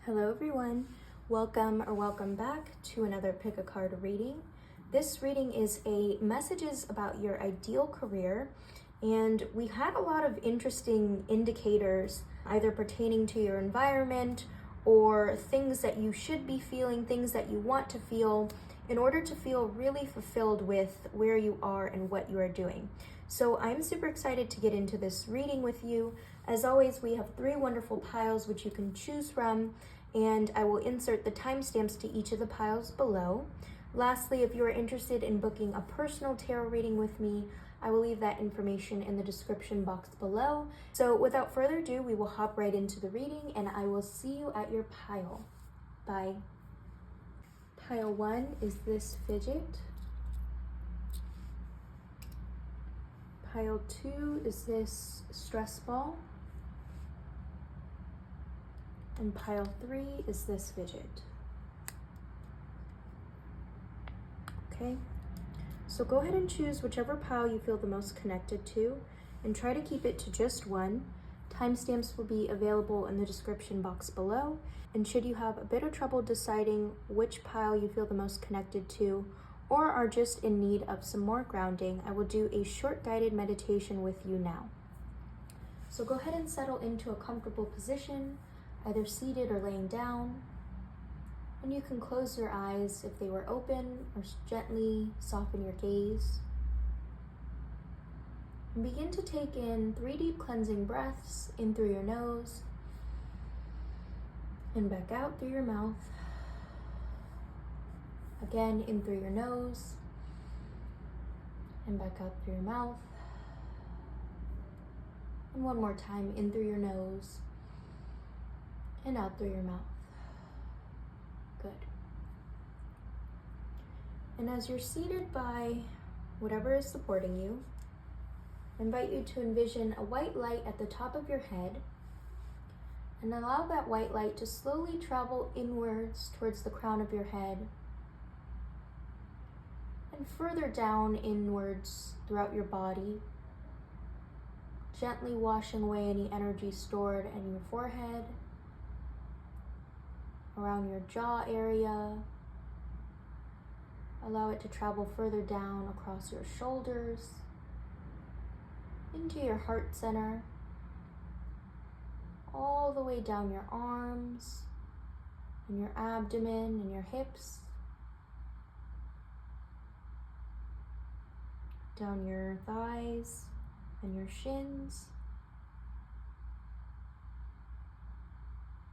Hello everyone, welcome back to another pick a card reading. This reading is a messages about your ideal career, and we had a lot of interesting indicators either pertaining to your environment or things that you should be feeling, things that you want to feel in order to feel really fulfilled with where you are and what you are doing. So I'm super excited to get into this reading with you. As always, we have 3 wonderful piles which you can choose from, and I will insert the timestamps to each of the piles below. Lastly, if you are interested in booking a personal tarot reading with me, I will leave that information in the description box below. So without further ado, we will hop right into the reading, and I will see you at your pile. Bye. Pile 1 is this fidget. Pile 2 is this stress ball. And pile 3 is this fidget. Okay, so go ahead and choose whichever pile you feel the most connected to and try to keep it to just one. Timestamps will be available in the description box below. And should you have a bit of trouble deciding which pile you feel the most connected to or are just in need of some more grounding, I will do a short guided meditation with you now. So go ahead and settle into a comfortable position, either seated or laying down. And you can close your eyes if they were open or gently soften your gaze. And begin to take in 3 deep cleansing breaths in through your nose and back out through your mouth. Again, in through your nose and back out through your mouth. And one more time, in through your nose and out through your mouth. Good. And as you're seated by whatever is supporting you, I invite you to envision a white light at the top of your head and allow that white light to slowly travel inwards towards the crown of your head and further down inwards throughout your body, gently washing away any energy stored in your forehead, around your jaw area. Allow it to travel further down across your shoulders, into your heart center, all the way down your arms, and your abdomen and your hips, down your thighs and your shins.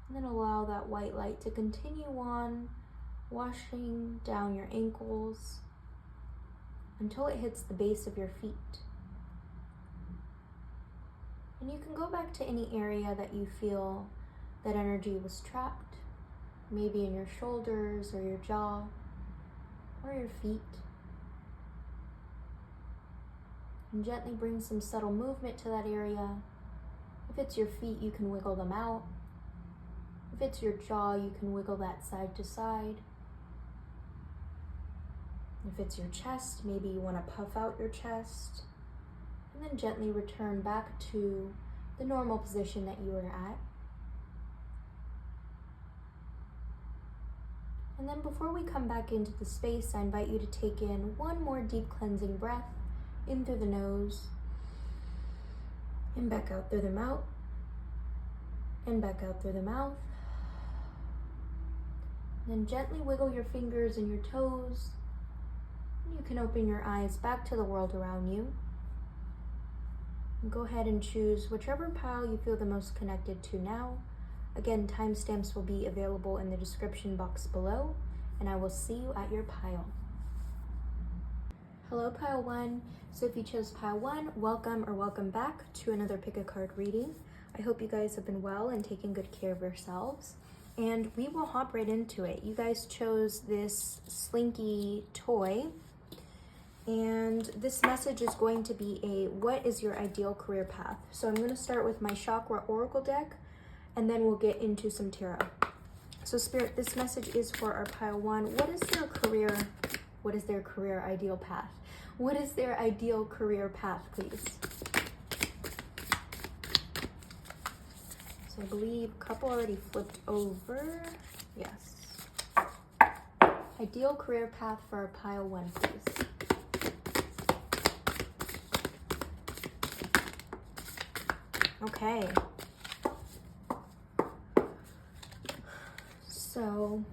And then allow that white light to continue on, washing down your ankles until it hits the base of your feet. And you can go back to any area that you feel that energy was trapped, maybe in your shoulders or your jaw or your feet. And gently bring some subtle movement to that area. If it's your feet, you can wiggle them out. If it's your jaw, you can wiggle that side to side. If it's your chest, maybe you want to puff out your chest. And then gently return back to the normal position that you were at. And then before we come back into the space, I invite you to take in one more deep cleansing breath in through the nose and back out through the mouth and back out through the mouth. Then gently wiggle your fingers and your toes. You can open your eyes back to the world around you. And go ahead and choose whichever pile you feel the most connected to now. Again, timestamps will be available in the description box below, and I will see you at your pile. Hello, pile 1. So if you chose pile 1, welcome back to another pick a card reading. I hope you guys have been well and taking good care of yourselves. And we will hop right into it. You guys chose this slinky toy. And this message is going to be what is your ideal career path? So I'm going to start with my chakra oracle deck, and then we'll get into some tarot. So Spirit, this message is for our pile 1. What is their career ideal path? What is their ideal career path, please? So So I believe a couple already flipped over. Yes. Ideal career path for our pile 1, please. Okay. So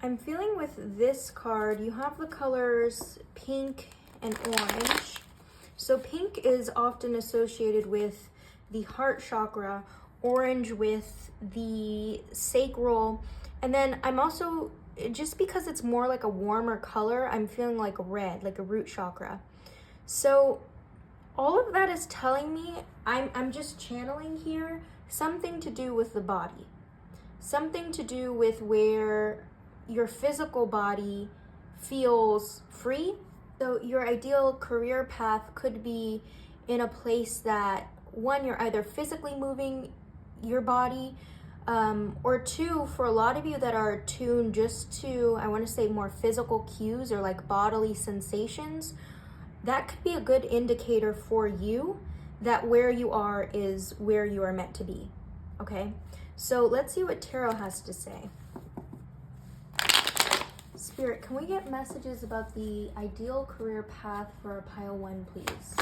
I'm feeling with this card, you have the colors pink and orange. So pink is often associated with the heart chakra, orange with the sacral, and then I'm also, just because it's more like a warmer color, I'm feeling like red, like a root chakra. So all of that is telling me, I'm just channeling here, something to do with the body. Something to do with where your physical body feels free. So your ideal career path could be in a place that, one, you're either physically moving your body, or two, for a lot of you that are attuned just to, I want to say, more physical cues or like bodily sensations, that could be a good indicator for you that where you are is where you are meant to be. Okay, so let's see what Tarot has to say. Spirit, can we get messages about the ideal career path for pile 1, please?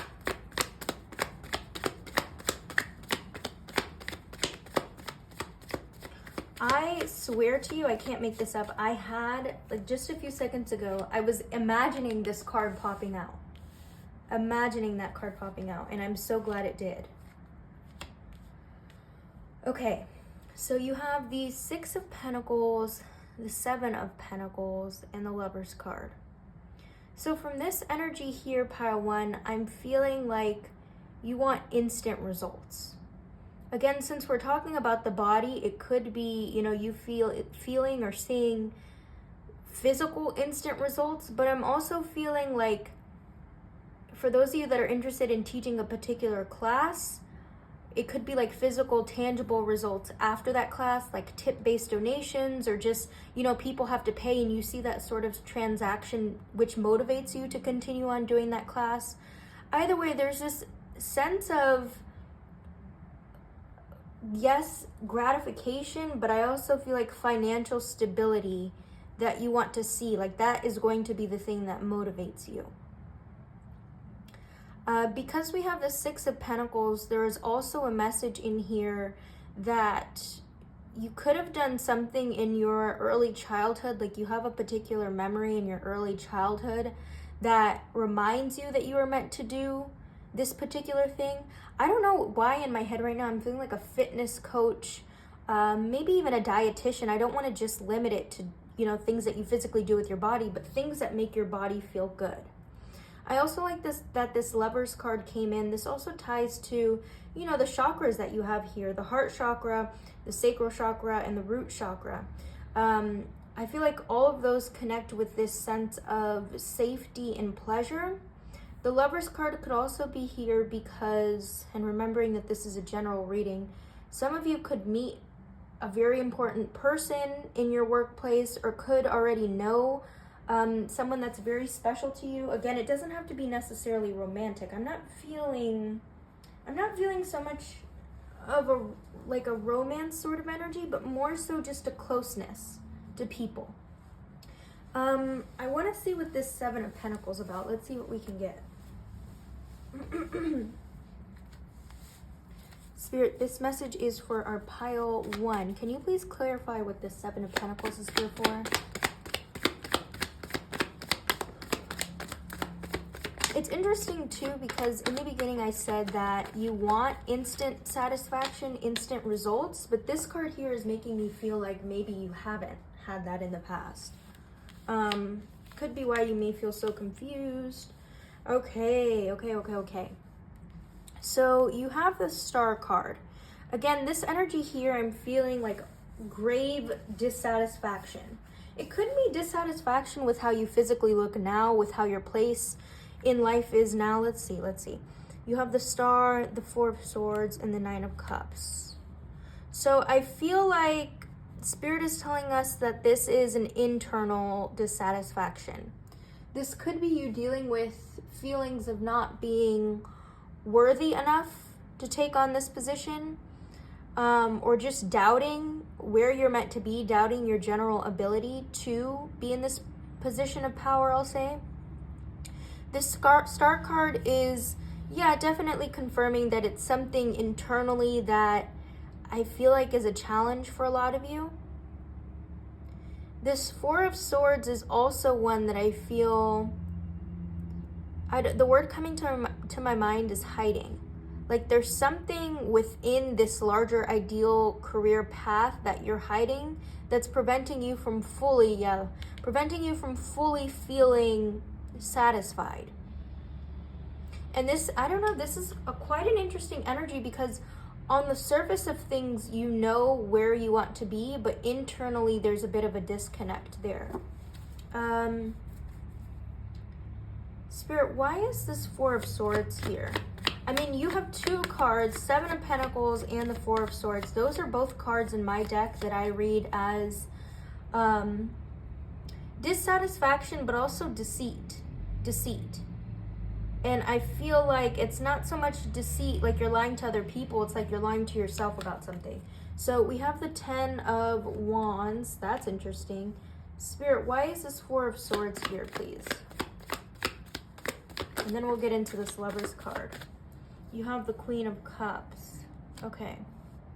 I swear to you, I can't make this up. I had, like just a few seconds ago, I was imagining this card popping out. Imagining that card popping out, and I'm so glad it did. Okay, so you have the 6 of Pentacles, the 7 of Pentacles, and the Lover's card. So from this energy here, pile 1, I'm feeling like you want instant results. Again, since we're talking about the body, it could be, you know, you feeling or seeing physical instant results, but I'm also feeling like, for those of you that are interested in teaching a particular class, it could be like physical, tangible results after that class, like tip-based donations, or just, you know, people have to pay and you see that sort of transaction which motivates you to continue on doing that class. Either way, there's this sense of, yes, gratification, but I also feel like financial stability that you want to see. Like that is going to be the thing that motivates you. Because we have the 6 of Pentacles, there is also a message in here that you could have done something in your early childhood, like you have a particular memory in your early childhood that reminds you that you were meant to do this particular thing. I don't know why in my head right now I'm feeling like a fitness coach, maybe even a dietitian. I don't want to just limit it to, you know, things that you physically do with your body, but things that make your body feel good. I also like that this Lover's card came in. This also ties to, you know, the chakras that you have here, the heart chakra, the sacral chakra, and the root chakra. I feel like all of those connect with this sense of safety and pleasure. The Lover's card could also be here because, and remembering that this is a general reading, some of you could meet a very important person in your workplace or could already know someone that's very special to you. Again, it doesn't have to be necessarily romantic. I'm not feeling so much of a romance sort of energy, but more so just a closeness to people. I want to see what this 7 of Pentacles about. Let's see what we can get. Spirit, this message is for our pile 1. Can you please clarify what this 7 of Pentacles is here for? It's interesting too because in the beginning I said that you want instant satisfaction, instant results, but this card here is making me feel like maybe you haven't had that in the past. Could be why you may feel so confused. Okay. So you have the Star card. Again, this energy here, I'm feeling like grave dissatisfaction. It could be dissatisfaction with how you physically look now, with how your place in life is now. Let's see. You have the Star, the 4 of Swords, and the 9 of Cups. So I feel like Spirit is telling us that this is an internal dissatisfaction. This could be you dealing with feelings of not being worthy enough to take on this position, or just doubting where you're meant to be, doubting your general ability to be in this position of power, I'll say. This star card is, yeah, definitely confirming that it's something internally that I feel like is a challenge for a lot of you. This Four of Swords is also one that I feel, the word coming to my mind is hiding. Like there's something within this larger ideal career path that you're hiding that's preventing you from fully feeling satisfied. And this, I don't know, this is quite an interesting energy, because on the surface of things, you know where you want to be, but internally there's a bit of a disconnect there. Spirit, why is this Four of Swords here? I mean, you have two cards, Seven of Pentacles and the Four of Swords. Those are both cards in my deck that I read as dissatisfaction, but also deceit. And I feel like it's not so much deceit, like you're lying to other people, it's like you're lying to yourself about something. So we have the Ten of Wands. That's interesting. Spirit, why is this Four of Swords here, please? And then we'll get into this Lover's card. You have the Queen of Cups. Okay.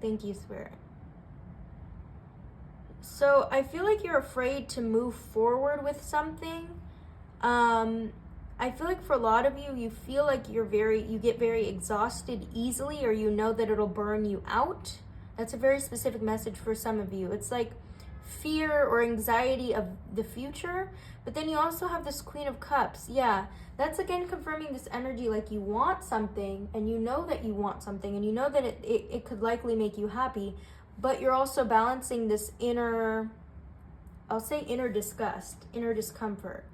Thank you, Spirit. So I feel like you're afraid to move forward with something. I feel like for a lot of you, you feel like you get very exhausted easily, or you know that it'll burn you out. That's a very specific message for some of you. It's like fear or anxiety of the future. But then you also have this Queen of Cups. Yeah, that's again confirming this energy, like you want something, and you know that you want something, and you know that it could likely make you happy, but you're also balancing this inner, I'll say inner disgust, inner discomfort.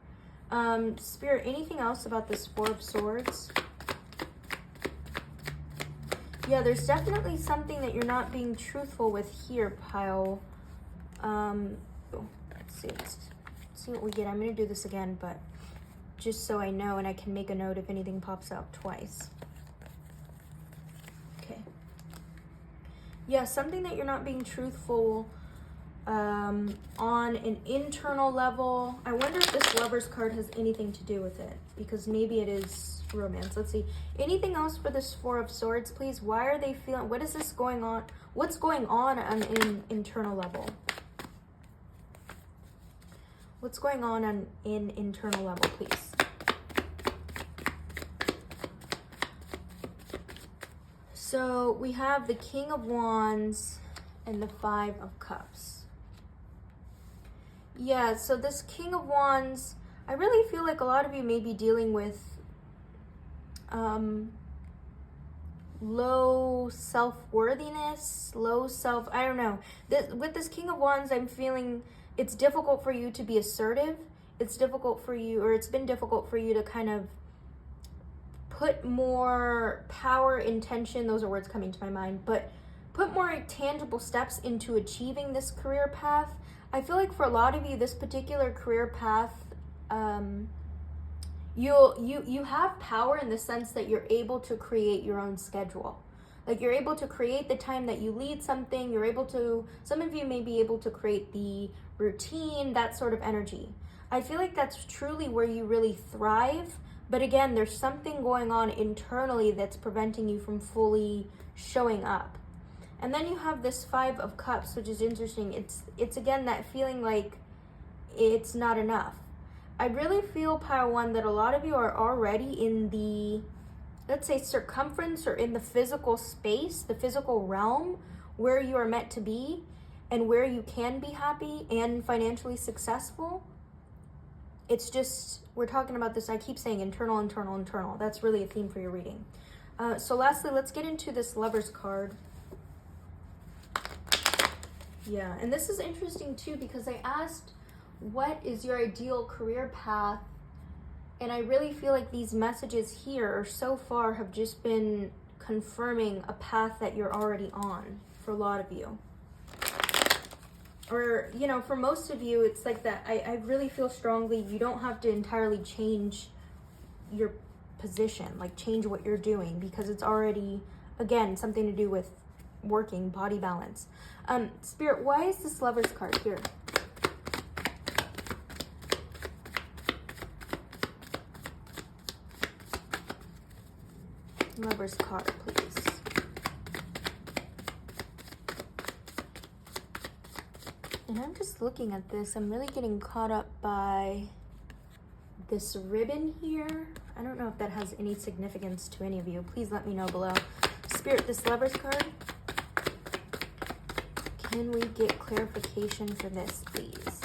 Spirit, anything else about this Four of Swords? Yeah, there's definitely something that you're not being truthful with here, pile. Let's see what we get. I'm going to do this again, but just so I know and I can make a note if anything pops out twice. Okay. Yeah, something that you're not being truthful on an internal level. I wonder if this Lover's card has anything to do with it, because maybe it is romance. Let's see. Anything else for this Four of Swords, please? Why are they feeling, what is this going on? What's going on an internal level? What's going on in internal level, please? So we have the King of Wands and the Five of Cups. Yeah, so this King of Wands, I really feel like a lot of you may be dealing with low self-worthiness, I don't know. With this King of Wands, I'm feeling it's difficult for you to be assertive. It's difficult for you, or it's been difficult for you to kind of put more power, intention, those are words coming to my mind, but put more tangible steps into achieving this career path. I feel like for a lot of you, this particular career path, you have power in the sense that you're able to create your own schedule. Like you're able to create the time that you lead something. Some of you may be able to create the routine, that sort of energy. I feel like that's truly where you really thrive. But again, there's something going on internally that's preventing you from fully showing up. And then you have this Five of Cups, which is interesting. It's again that feeling like it's not enough. I really feel, Pile 1, that a lot of you are already in the, let's say, circumference or in the physical space, the physical realm where you are meant to be and where you can be happy and financially successful. It's just, we're talking about this, I keep saying internal. That's really a theme for your reading. So lastly, let's get into this Lover's card. Yeah, and this is interesting too, because I asked, what is your ideal career path? And I really feel like these messages here so far have just been confirming a path that you're already on for a lot of you. Or, you know, for most of you, it's like that. I really feel strongly you don't have to entirely change your position, like change what you're doing, because it's already, again, something to do with working, body balance. Spirit, why is this Lover's card here? Lover's card, please. And I'm just looking at this. I'm really getting caught up by this ribbon here. I don't know if that has any significance to any of you. Please let me know below. Spirit, this Lover's card. Can we get clarification for this, please?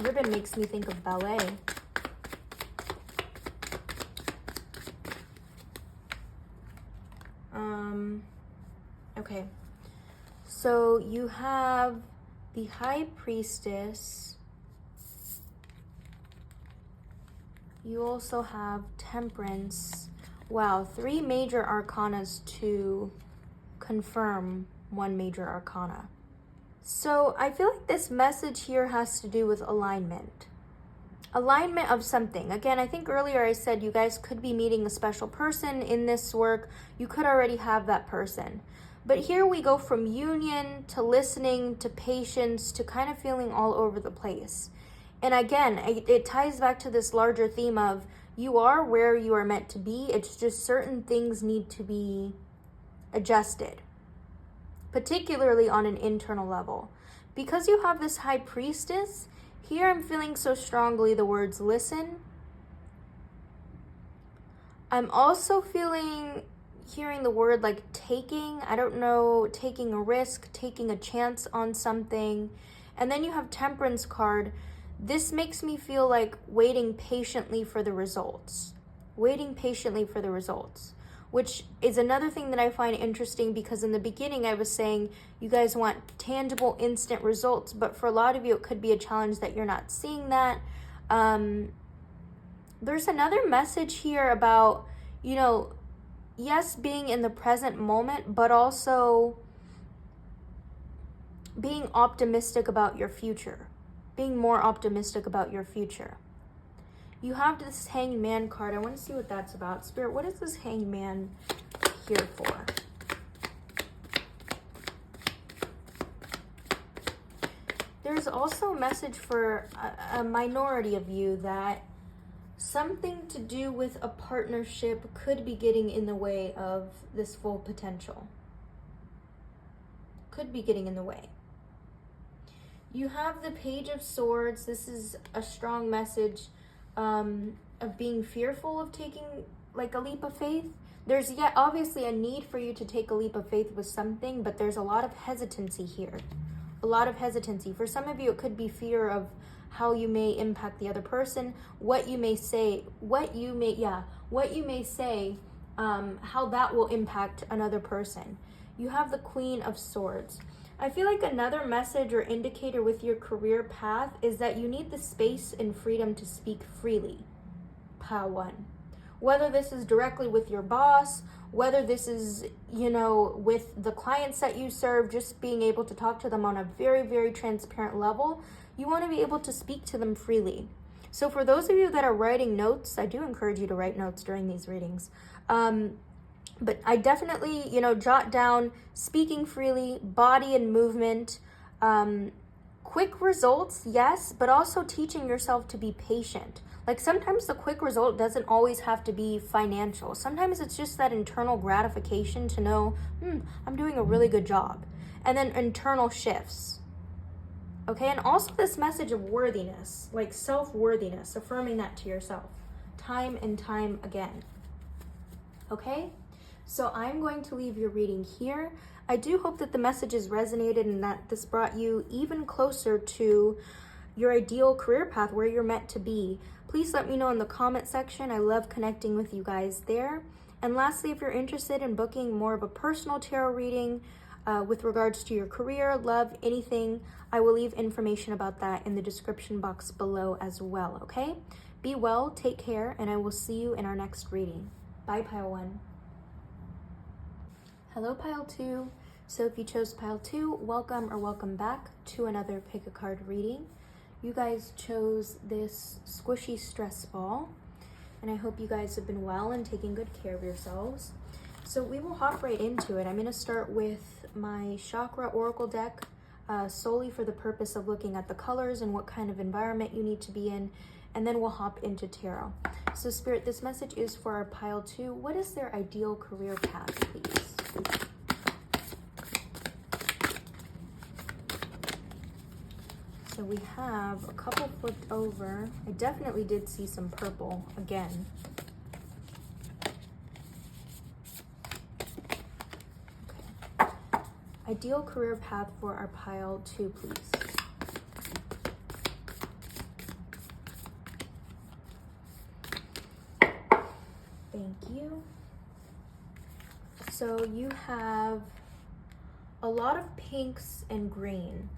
Ribbon makes me think of ballet. Okay, so you have the High Priestess. You also have Temperance. Wow, 3 major arcanas to confirm 1 major arcana. So I feel like this message here has to do with alignment. Alignment of something. Again, I think earlier I said you guys could be meeting a special person in this work. You could already have that person. But here we go from union to listening to patience to kind of feeling all over the place. And again, it ties back to this larger theme of you are where you are meant to be. It's just certain things need to be adjusted, particularly on an internal level. Because you have this High Priestess, here I'm feeling so strongly the words listen. I'm also hearing the word like taking, I don't know, taking a risk, taking a chance on something. And then you have Temperance card. This makes me feel like waiting patiently for the results. Waiting patiently for the results, which is another thing that I find interesting, because in the beginning I was saying you guys want tangible, instant results, but for a lot of you it could be a challenge that you're not seeing that. There's another message here about, you know, yes, being in the present moment, but also being optimistic about your future, being more optimistic about your future. You have this Hanged Man card. I want to see what that's about. Spirit, what is this Hanged Man here for? There's also a message for a minority of you that something to do with a partnership could be getting in the way of this full potential. Could be getting in the way. You have the Page of Swords. This is a strong message of being fearful of taking like a leap of faith. There's yet obviously a need for you to take a leap of faith with something, but there's a lot of hesitancy here. A lot of hesitancy. For some of you, it could be fear of how you may impact the other person, what you may say, how that will impact another person. You have the Queen of Swords. I feel like another message or indicator with your career path is that you need the space and freedom to speak freely. Pile 1. Whether this is directly with your boss, whether this is, you know, with the clients that you serve, just being able to talk to them on a very, very transparent level, you want to be able to speak to them freely. So for those of you that are writing notes, I do encourage you to write notes during these readings. But I definitely, you know, jot down speaking freely, body and movement, quick results, yes, but also teaching yourself to be patient. Like sometimes the quick result doesn't always have to be financial. Sometimes it's just that internal gratification to know, I'm doing a really good job. And then internal shifts. Okay, and also this message of worthiness, like self-worthiness, affirming that to yourself time and time again. Okay, so I'm going to leave your reading here. I do hope that the messages resonated and that this brought you even closer to your ideal career path, where you're meant to be. Please let me know in the comment section. I love connecting with you guys there. And lastly, if you're interested in booking more of a personal tarot reading with regards to your career, love, anything, I will leave information about that in the description box below as well, okay? Be well, take care, and I will see you in our next reading. Bye, Pile 1. Hello, Pile 2. So if you chose Pile 2, welcome or welcome back to another Pick a Card reading. You guys chose this squishy stress ball, and I hope you guys have been well and taking good care of yourselves. So we will hop right into it. I'm going to start with my chakra oracle deck, solely for the purpose of looking at the colors and what kind of environment you need to be in, and then we'll hop into tarot. So Spirit, this message is for our pile 2. What is their ideal career path, please? So we have a couple flipped over. I definitely did see some purple again. Okay. Ideal career path for our pile 2, please. Thank you. So you have a lot of pinks and green.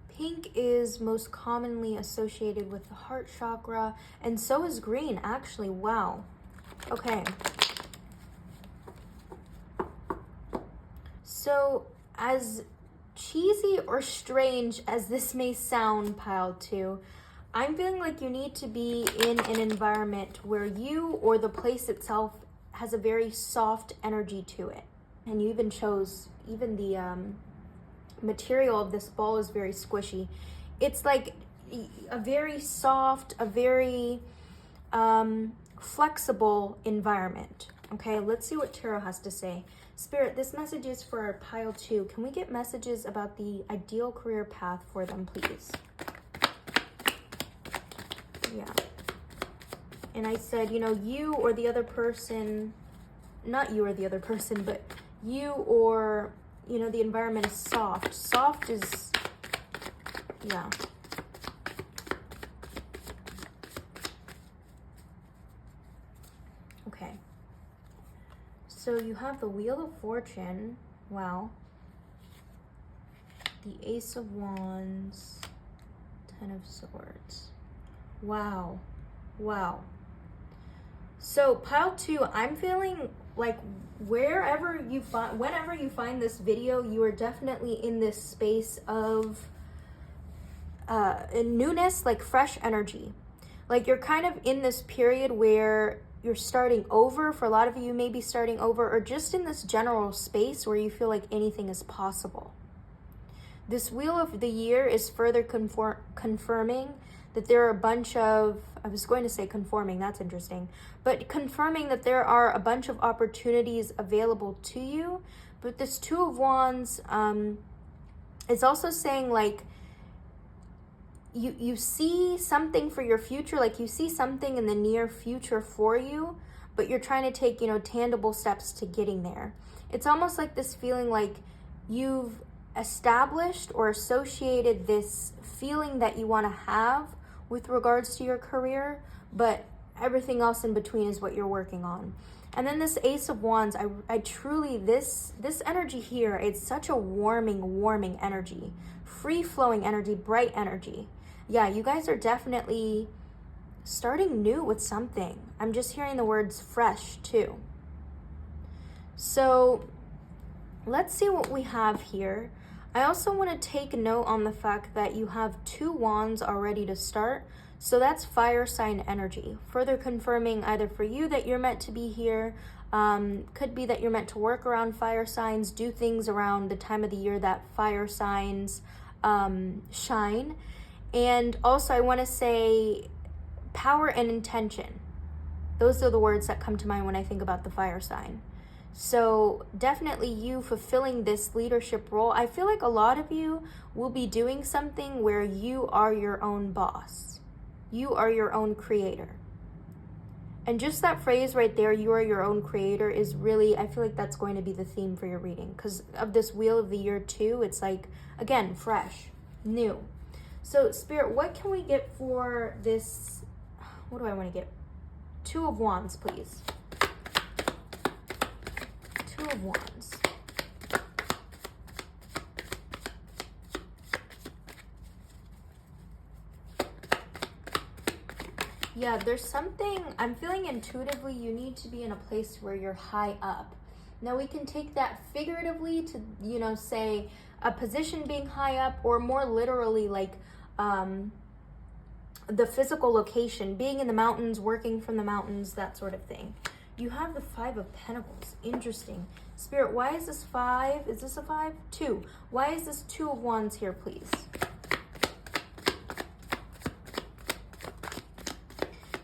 Pink is most commonly associated with the heart chakra, and so is green, actually. Wow. Okay. So, as cheesy or strange as this may sound, pile 2, I'm feeling like you need to be in an environment where you or the place itself has a very soft energy to it. And you even chose, even the material of this ball is very squishy. It's like a very soft, a very flexible environment. Okay, let's see what tarot has to say. Spirit, this message is for our pile 2. Can we get messages about the ideal career path for them, please? Yeah. And I said, you or the other person, not you or the other person, but you or, the environment is soft. Soft is, yeah. Okay. So you have the Wheel of Fortune. Wow. The Ace of Wands. Ten of Swords. Wow. Wow. So pile 2, I'm feeling like whenever you find this video, you are definitely in this space of newness, like fresh energy. Like you're kind of in this period where you're starting over. For a lot of you, maybe starting over, or just in this general space where you feel like anything is possible. This Wheel of the Year is further confirming that there are a bunch of, I was going to say conforming, that's interesting, but confirming that there are a bunch of opportunities available to you. But this Two of Wands is also saying like, you see something for your future, like you see something in the near future for you, but you're trying to take, tangible steps to getting there. It's almost like this feeling like you've established or associated this feeling that you want to have with regards to your career, but everything else in between is what you're working on. And then this Ace of Wands, I truly, this energy here, it's such a warming energy, free-flowing energy, bright energy. Yeah, you guys are definitely starting new with something. I'm just hearing the words fresh too. So let's see what we have here. I also want to take note on the fact that you have 2 wands already to start. So that's fire sign energy. Further confirming either for you that you're meant to be here, could be that you're meant to work around fire signs, do things around the time of the year that fire signs shine. And also I want to say power and intention. Those are the words that come to mind when I think about the fire sign. So definitely you fulfilling this leadership role. I feel like a lot of you will be doing something where you are your own boss. You are your own creator. And just that phrase right there, you are your own creator, is really, I feel like that's going to be the theme for your reading. Because of this Wheel of the Year too, it's like, again, fresh, new. So Spirit, what can we get for this? What do I want to get? 2 of Wands, please. 2 of Wands. Yeah, there's something, I'm feeling intuitively you need to be in a place where you're high up. Now we can take that figuratively to, say a position being high up, or more literally like the physical location, being in the mountains, working from the mountains, that sort of thing. You have the Five of Pentacles. Interesting. Spirit, why is this 5? Is this a 5? 2. Why is this 2 of Wands here, please?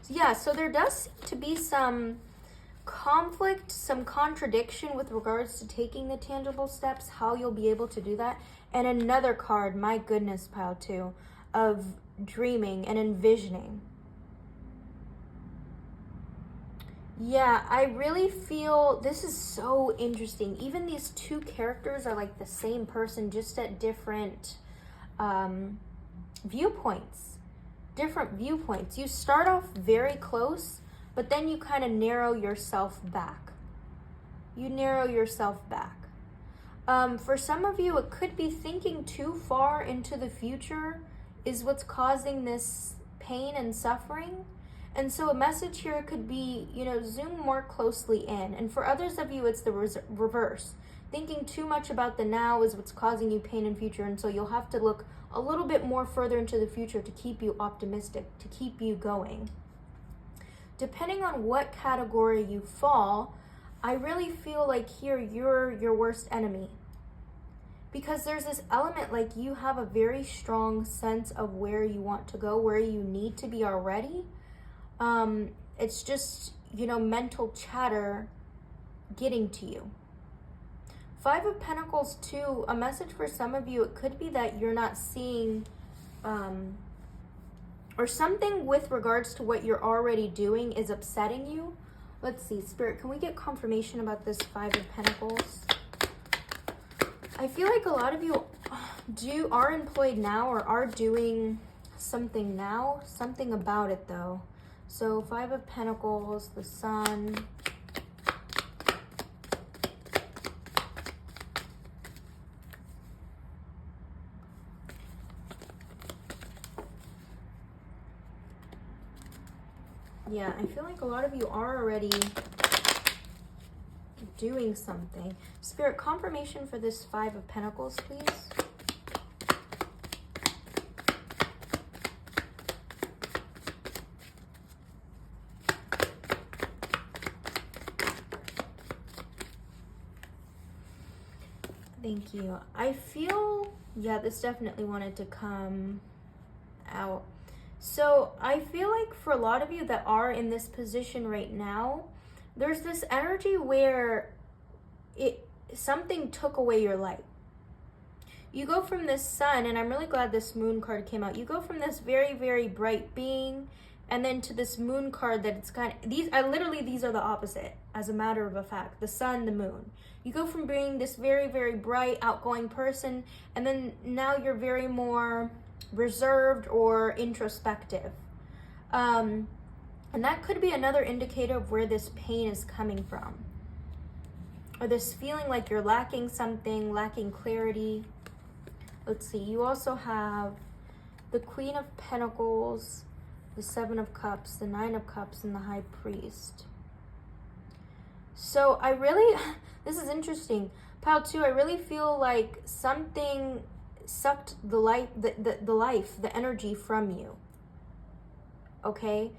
Yeah, so there does seem to be some conflict, some contradiction with regards to taking the tangible steps, how you'll be able to do that. And another card, my goodness, pile 2, of dreaming and envisioning. Yeah, I really feel this is so interesting. Even these 2 characters are like the same person, just at different viewpoints. Different viewpoints. You start off very close, but then you kind of narrow yourself back. You narrow yourself back. For some of you, it could be thinking too far into the future is what's causing this pain and suffering. And so a message here could be, you know, zoom more closely in. And for others of you, it's the reverse. Thinking too much about the now is what's causing you pain in future. And so you'll have to look a little bit more further into the future to keep you optimistic, to keep you going. Depending on what category you fall, I really feel like here you're your worst enemy. Because there's this element like you have a very strong sense of where you want to go, where you need to be already. It's just, you know, mental chatter getting to you. 5 of Pentacles 2, a message for some of you, it could be that you're not seeing, or something with regards to what you're already doing is upsetting you. Let's see, Spirit, can we get confirmation about this 5 of Pentacles? I feel like a lot of you are employed now or are doing something now, something about it though. So 5 of Pentacles, the Sun. Yeah, I feel like a lot of you are already doing something. Spirit, confirmation for this 5 of Pentacles, please. Thank you. I feel, yeah, this definitely wanted to come out. So I feel like for a lot of you that are in this position right now, there's this energy where something took away your light. You go from this sun, and I'm really glad this moon card came out. You go from this very, very bright being, and then to this moon card that it's kind of, these are the opposite, as a matter of a fact. The sun, the moon. You go from being this very, very bright, outgoing person, and then now you're very more reserved or introspective. And that could be another indicator of where this pain is coming from. Or this feeling like you're lacking something, lacking clarity. Let's see, you also have the Queen of Pentacles, the 7 of Cups, the 9 of Cups, and the High Priest. So I really, this is interesting. Pile 2, I really feel like something sucked the life, the energy from you. Okay?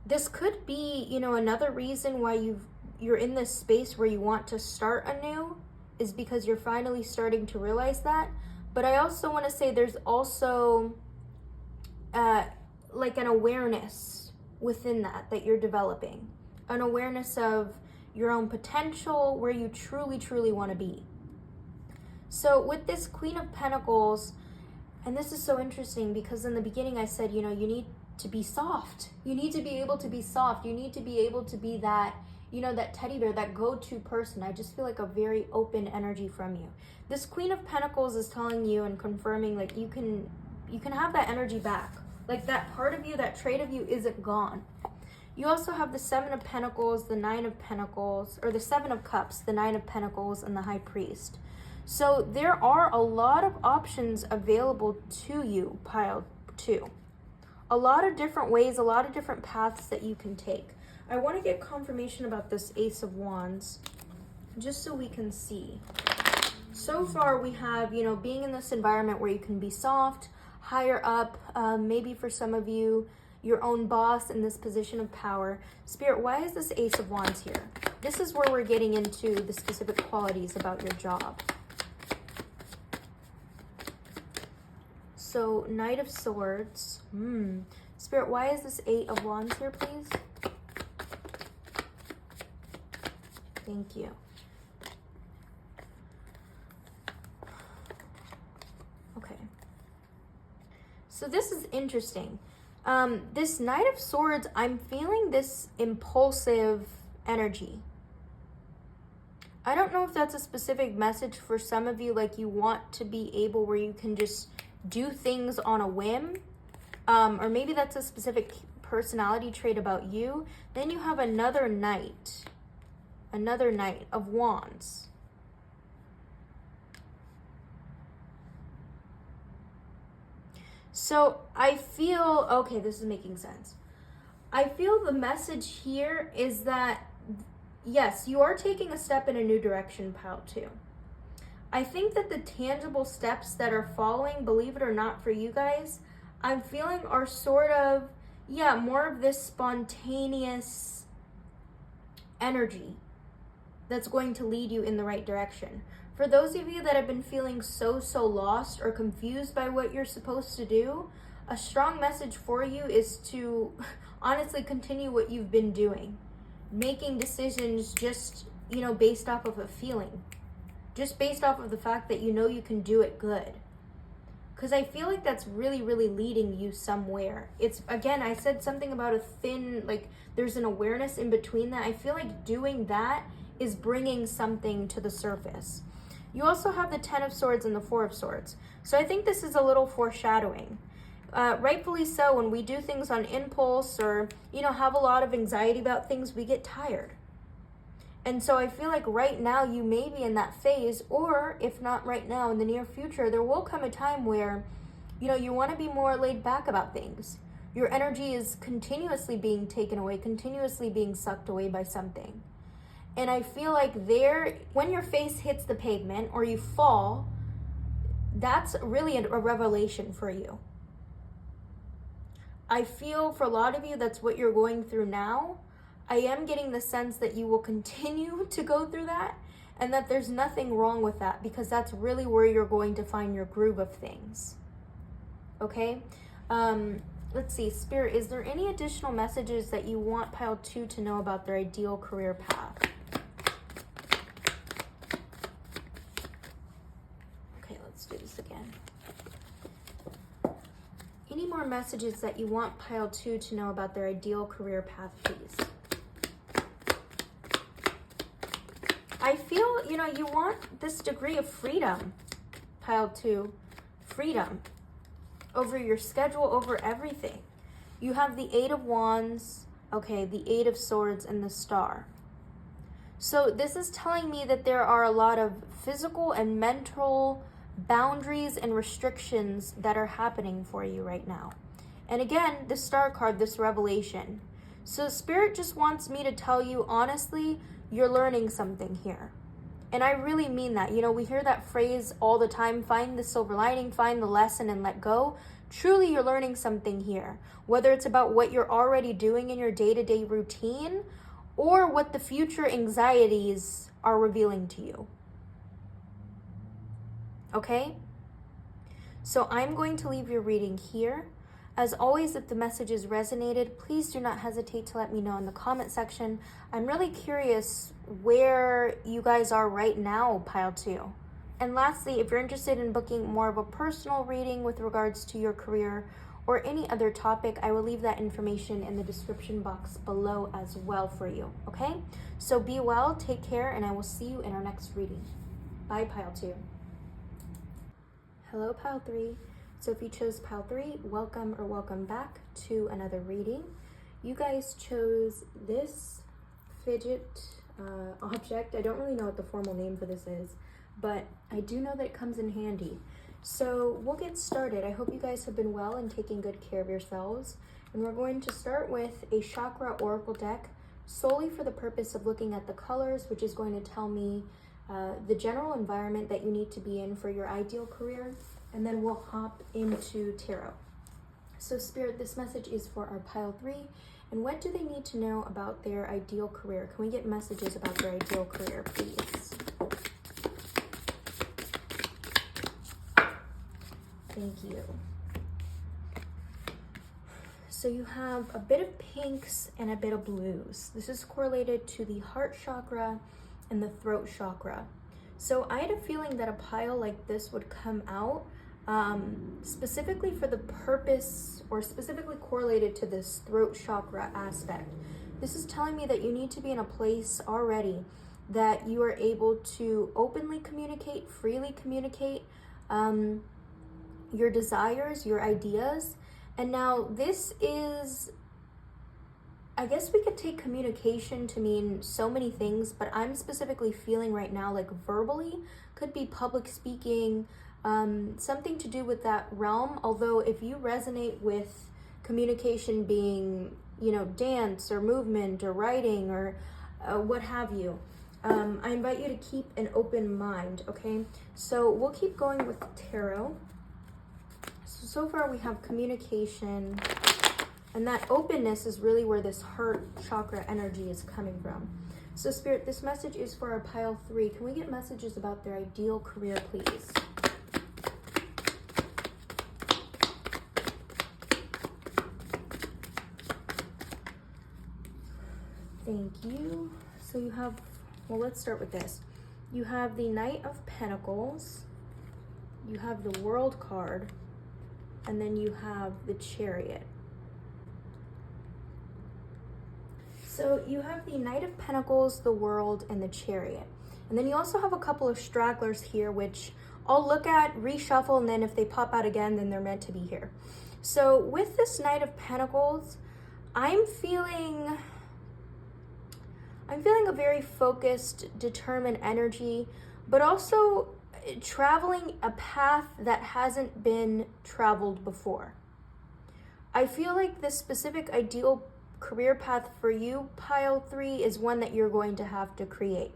This could be, you know, another reason why you're in this space where you want to start anew is because you're finally starting to realize that. But I also want to say there's also like an awareness within that you're developing. An awareness of your own potential, where you truly, truly want to be. So with this Queen of Pentacles, and this is so interesting because in the beginning I said, you know, you need to be soft. You need to be able to be soft. You need to be able to be that, you know, that teddy bear, that go-to person. I just feel like a very open energy from you. This Queen of Pentacles is telling you and confirming like you can have that energy back. Like that part of you, that trait of you isn't gone. You also have the 7 of Pentacles, the 9 of Pentacles, or the 7 of Cups, the 9 of Pentacles, and the High Priest. So there are a lot of options available to you, Pile 2. A lot of different ways, a lot of different paths that you can take. I want to get confirmation about this Ace of Wands, just so we can see. So far we have, you know, being in this environment where you can be soft, higher up, maybe for some of you, your own boss in this position of power. Spirit, why is this Ace of Wands here? This is where we're getting into the specific qualities about your job. So, Knight of Swords. Spirit, why is this Eight of Wands here, please? Thank you. Okay. So this is interesting. This Knight of Swords, I'm feeling this impulsive energy. I don't know if that's a specific message for some of you, like you want to be able where you can just do things on a whim. Or maybe that's a specific personality trait about you. Then you have another Knight of Wands. So I feel, okay, this is making sense. I feel the message here is that, yes, you are taking a step in a new direction, Pile 2. I think that the tangible steps that are following, believe it or not for you guys, I'm feeling are sort of, yeah, more of this spontaneous energy that's going to lead you in the right direction. For those of you that have been feeling so lost or confused by what you're supposed to do, a strong message for you is to honestly continue what you've been doing. Making decisions just, you know, based off of a feeling. Just based off of the fact that you know you can do it good. Because I feel like that's really leading you somewhere. It's, again, I said something about a thin, like, there's an awareness in between that. I feel like doing that is bringing something to the surface. You also have the Ten of Swords and the Four of Swords. So I think this is a little foreshadowing. Rightfully so, when we do things on impulse or, you know, have a lot of anxiety about things, we get tired. And so I feel like right now you may be in that phase, or if not right now, in the near future, there will come a time where, you know, you want to be more laid back about things. Your energy is continuously being taken away, continuously being sucked away by something. And I feel like there, when your face hits the pavement or you fall, that's really a revelation for you. I feel for a lot of you, that's what you're going through now. I am getting the sense that you will continue to go through that and that there's nothing wrong with that because that's really where you're going to find your groove of things. Okay? Let's see, Spirit, is there any additional messages that you want Pile 2 to know about their ideal career path? Okay, let's do this again. Any more messages that you want Pile 2 to know about their ideal career path, please? I feel, you know, you want this degree of freedom, Pile 2. Freedom over your schedule, over everything. You have the Eight of Wands, okay, the Eight of Swords, and the Star. So this is telling me that there are a lot of physical and mental boundaries and restrictions that are happening for you right now. And again, the Star card, this revelation. So Spirit just wants me to tell you, honestly, you're learning something here. And I really mean that. You know, we hear that phrase all the time, find the silver lining, find the lesson, and let go. Truly, you're learning something here. Whether it's about what you're already doing in your day-to-day routine or what the future anxieties are revealing to you. Okay? So I'm going to leave your reading here. As always, if the messages resonated, please do not hesitate to let me know in the comment section. I'm really curious where you guys are right now, Pile 2. And lastly, if you're interested in booking more of a personal reading with regards to your career or any other topic, I will leave that information in the description box below as well for you, okay? So be well, take care, and I will see you in our next reading. Bye, Pile 2. Hello, Pile 3. So if you chose Pile 3, welcome or welcome back to another reading. You guys chose this fidget object. I don't really know what the formal name for this is, but I do know that it comes in handy. So we'll get started. I hope you guys have been well and taking good care of yourselves. And we're going to start with a chakra oracle deck solely for the purpose of looking at the colors, which is going to tell me the general environment that you need to be in for your ideal career, and then we'll hop into tarot. So Spirit, this message is for our pile 3, and what do they need to know about their ideal career? Can we get messages about their ideal career, please? Thank you. So you have a bit of pinks and a bit of blues. This is correlated to the heart chakra and the throat chakra. So I had a feeling that a pile like this would come out specifically for the purpose, or specifically correlated to this throat chakra aspect. This is telling me that you need to be in a place already that you are able to openly communicate, freely communicate your desires, your ideas. And now this is, I guess we could take communication to mean so many things, but I'm specifically feeling right now like verbally, could be public speaking, something to do with that realm. Although if you resonate with communication being, you know, dance or movement or writing or what have you, I invite you to keep an open mind, okay? So we'll keep going with tarot. So far we have communication, and that openness is really where this heart chakra energy is coming from. So Spirit, this message is for our pile 3. Can we get messages about their ideal career, please? Thank you. So you have, well, let's start with this. You have the Knight of Pentacles, you have the World card, and then you have the Chariot. So you have the Knight of Pentacles, the World, and the Chariot. And then you also have a couple of stragglers here, which I'll look at, reshuffle, and then if they pop out again, then they're meant to be here. So with this Knight of Pentacles, I'm feeling a very focused, determined energy, but also traveling a path that hasn't been traveled before. I feel like this specific ideal career path for you, pile 3, is one that you're going to have to create.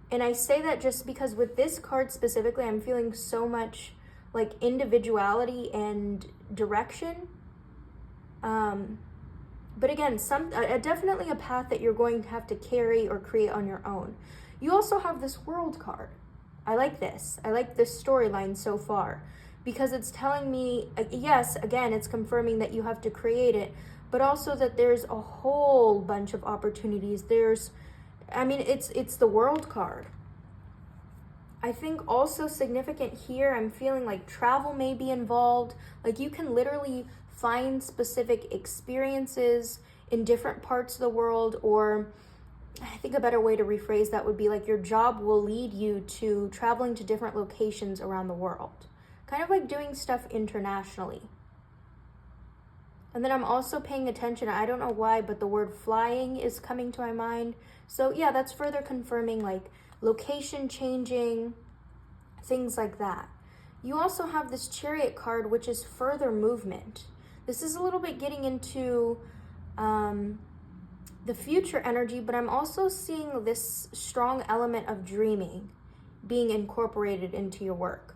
And I say that just because with this card specifically, I'm feeling so much like individuality and direction. But again, definitely a path that you're going to have to carry or create on your own. You also have this World card. I like this. I like this storyline so far because it's telling me, yes, again, it's confirming that you have to create it, but also that there's a whole bunch of opportunities. It's the World card. I think also significant here, I'm feeling like travel may be involved. Like you can literally find specific experiences in different parts of the world, or I think a better way to rephrase that would be like your job will lead you to traveling to different locations around the world. Kind of like doing stuff internationally. And then I'm also paying attention, I don't know why, but the word flying is coming to my mind. So yeah, that's further confirming like location changing, things like that. You also have this Chariot card, which is further movement. This is a little bit getting into the future energy, but I'm also seeing this strong element of dreaming being incorporated into your work.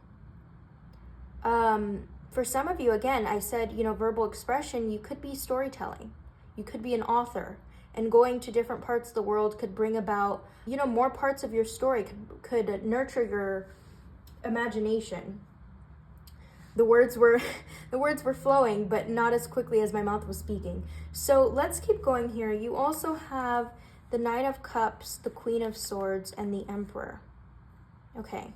For some of you, again, I said, verbal expression, you could be storytelling. You could be an author, and going to different parts of the world could bring about, more parts of your story, could nurture your imagination. The words were flowing, but not as quickly as my mouth was speaking. So let's keep going here. You also have the Knight of Cups, the Queen of Swords, and the Emperor. Okay.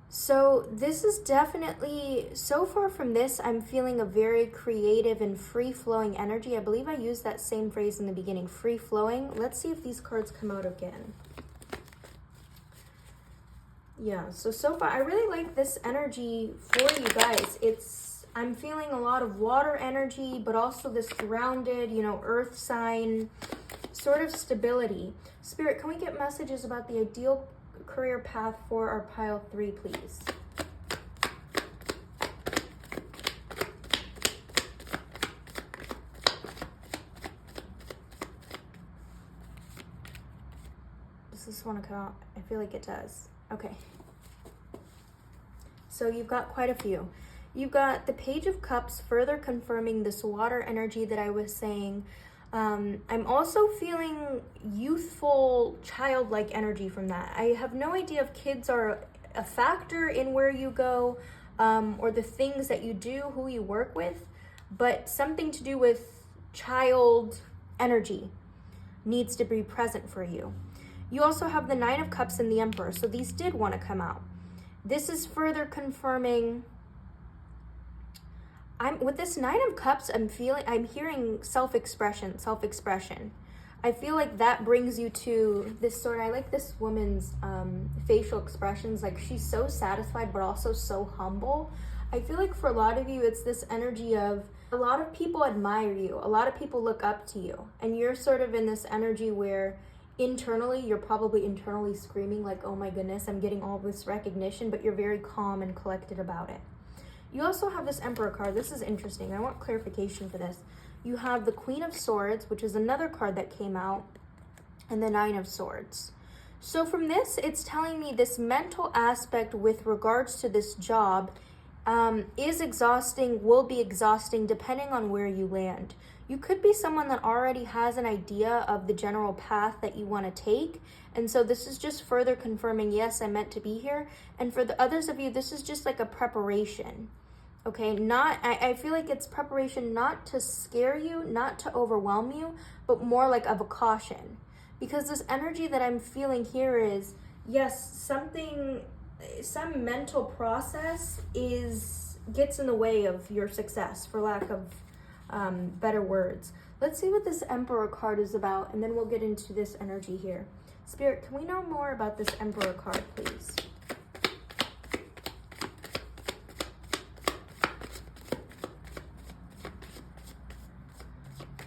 So this is definitely, so far from this, I'm feeling a very creative and free-flowing energy. I believe I used that same phrase in the beginning, free-flowing. Let's see if these cards come out again. Yeah, so far, I really like this energy for you guys. I'm feeling a lot of water energy, but also this grounded, earth sign, sort of stability. Spirit, can we get messages about the ideal career path for our pile 3, please? Does this want to come out? I feel like it does. Okay. So you've got quite a few. You've got the Page of Cups, further confirming this water energy that I was saying. I'm also feeling youthful, childlike energy from that. I have no idea if kids are a factor in where you go, or the things that you do, who you work with, but something to do with child energy needs to be present for you. You also have the Nine of Cups and the Emperor, so these did want to come out. This is further confirming. With this Nine of Cups, I'm hearing self-expression. I feel like that brings you to this sort of, I like this woman's facial expressions. Like, she's so satisfied, but also so humble. I feel like for a lot of you, it's this energy of a lot of people admire you. A lot of people look up to you. And you're sort of in this energy where internally, you're probably internally screaming like, oh my goodness, I'm getting all this recognition, but you're very calm and collected about it. You also have this Emperor card. This is interesting. I want clarification for this. You have the Queen of Swords, which is another card that came out, and the Nine of Swords. So from this, it's telling me this mental aspect with regards to this job is exhausting, will be exhausting, depending on where you land. You could be someone that already has an idea of the general path that you want to take. And so this is just further confirming, yes, I'm meant to be here. And for the others of you, this is just like a preparation. Okay, I feel like it's preparation not to scare you, not to overwhelm you, but more like of a caution. Because this energy that I'm feeling here is, yes, some mental process gets in the way of your success, for lack of better words. Let's see what this Emperor card is about, and then we'll get into this energy here. Spirit, can we know more about this Emperor card, please?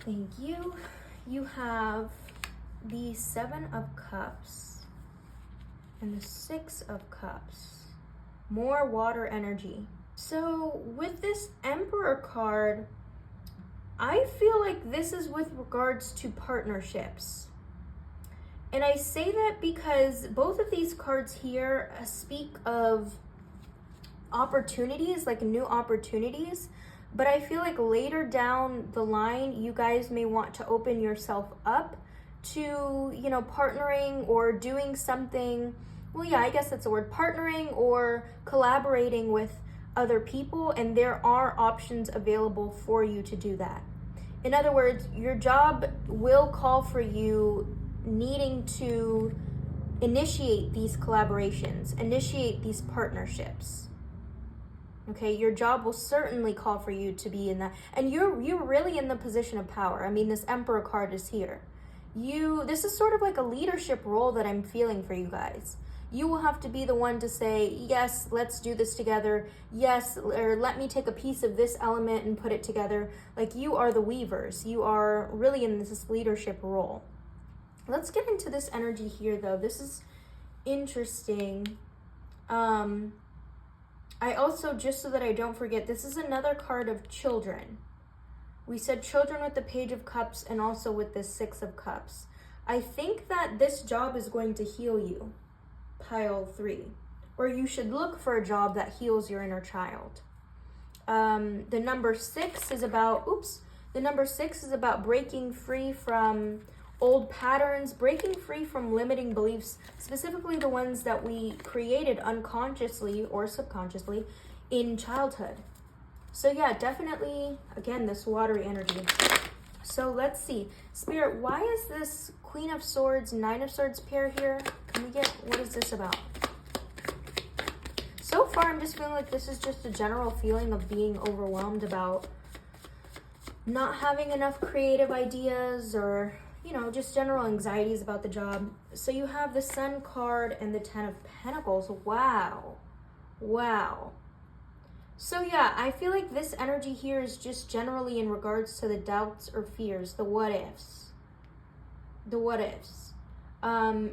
Thank you. You have the Seven of Cups and the Six of Cups. More water energy. So with this Emperor card, I feel like this is with regards to partnerships. And I say that because both of these cards here speak of opportunities, like new opportunities. But I feel like later down the line, you guys may want to open yourself up to, partnering or doing something. Well, yeah, I guess that's the word, partnering or collaborating with other people. And there are options available for you to do that. In other words, your job will call for you needing to initiate these collaborations, initiate these partnerships. Okay, your job will certainly call for you to be in that. And you're really in the position of power. I mean, this Emperor card is here. This is sort of like a leadership role that I'm feeling for you guys. You will have to be the one to say, yes, let's do this together. Yes, or let me take a piece of this element and put it together. Like, you are the weavers. You are really in this leadership role. Let's get into this energy here, though. This is interesting. I also, just so that I don't forget, this is another card of children. We said children with the Page of Cups and also with the Six of Cups. I think that this job is going to heal you, pile 3. Or you should look for a job that heals your inner child. The number 6 is about, breaking free from old patterns, breaking free from limiting beliefs, specifically the ones that we created unconsciously or subconsciously in childhood. So yeah, definitely, again, this watery energy. So let's see. Spirit, why is this Queen of Swords, Nine of Swords pair here? Can we get, what is this about? So far, I'm just feeling like this is just a general feeling of being overwhelmed about not having enough creative ideas or just general anxieties about the job. So you have the Sun card and the Ten of Pentacles. Wow. So yeah, I feel like this energy here is just generally in regards to the doubts or fears, the what ifs.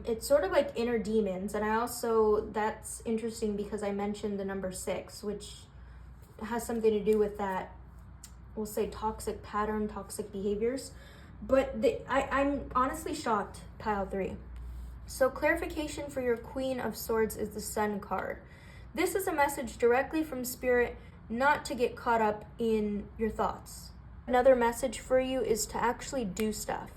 It's sort of like inner demons. And that's interesting because I mentioned the number 6, which has something to do with that, we'll say, toxic pattern, toxic behaviors. But I'm honestly shocked, pile 3. So clarification for your Queen of Swords is the Sun card. This is a message directly from Spirit, not to get caught up in your thoughts. Another message for you is to actually do stuff.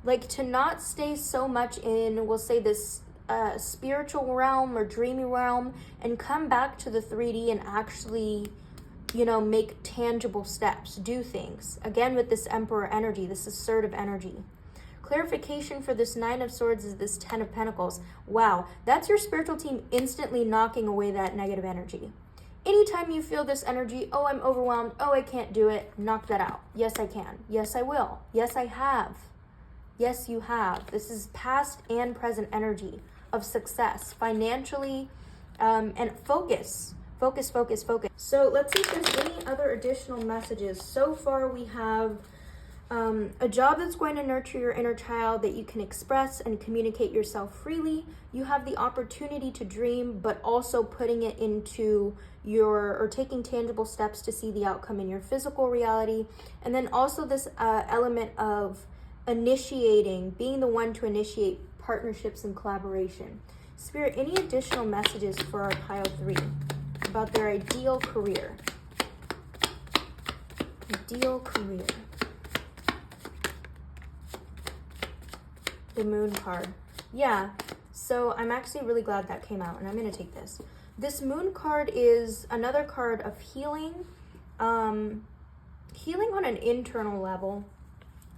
Like to not stay so much in, we'll say this spiritual realm or dreamy realm, and come back to the 3D and actually, make tangible steps, do things. Again, with this Emperor energy, this assertive energy. Clarification for this Nine of Swords is this 10 of Pentacles. Wow, that's your spiritual team instantly knocking away that negative energy. Anytime you feel this energy, oh, I'm overwhelmed, oh, I can't do it, knock that out. Yes, I can. Yes, I will. Yes, I have. Yes, you have. This is past and present energy of success, financially, and focus. Focus, focus, focus. So let's see if there's any other additional messages. So far we have a job that's going to nurture your inner child, that you can express and communicate yourself freely. You have the opportunity to dream, but also putting it into or taking tangible steps to see the outcome in your physical reality. And then also this element of initiating, being the one to initiate partnerships and collaboration. Spirit, any additional messages for our pile 3 about their ideal career? Ideal career. The Moon card. Yeah, so I'm actually really glad that came out, and I'm going to take this. This Moon card is another card of healing, healing on an internal level,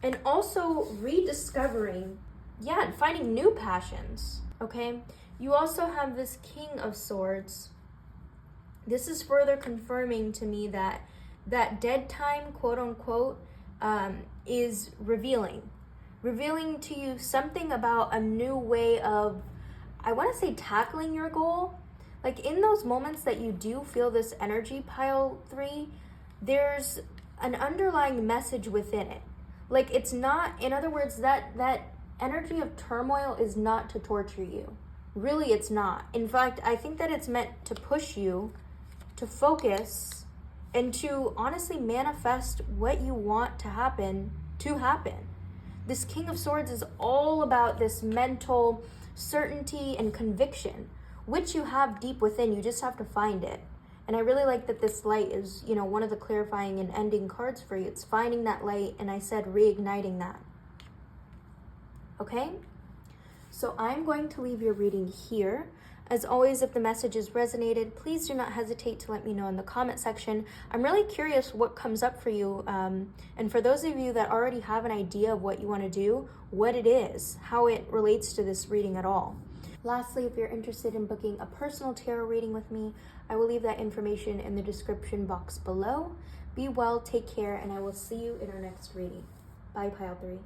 and also rediscovering, and finding new passions, okay? You also have this King of Swords. This is further confirming to me that dead time, quote unquote, is revealing to you something about a new way of, I want to say, tackling your goal. Like in those moments that you do feel this energy, pile 3, there's an underlying message within it. Like it's not, in other words, that energy of turmoil is not to torture you. Really, it's not. In fact, I think that it's meant to push you to focus and to honestly manifest what you want to happen. This King of Swords is all about this mental certainty and conviction, which you have deep within. You just have to find it. And I really like that this light is, one of the clarifying and ending cards for you. It's finding that light, and I said reigniting that. Okay? So I'm going to leave your reading here. As always, if the message has resonated, please do not hesitate to let me know in the comment section. I'm really curious what comes up for you. And for those of you that already have an idea of what you want to do, what it is, how it relates to this reading at all. Lastly, if you're interested in booking a personal tarot reading with me, I will leave that information in the description box below. Be well, take care, and I will see you in our next reading. Bye, pile 3.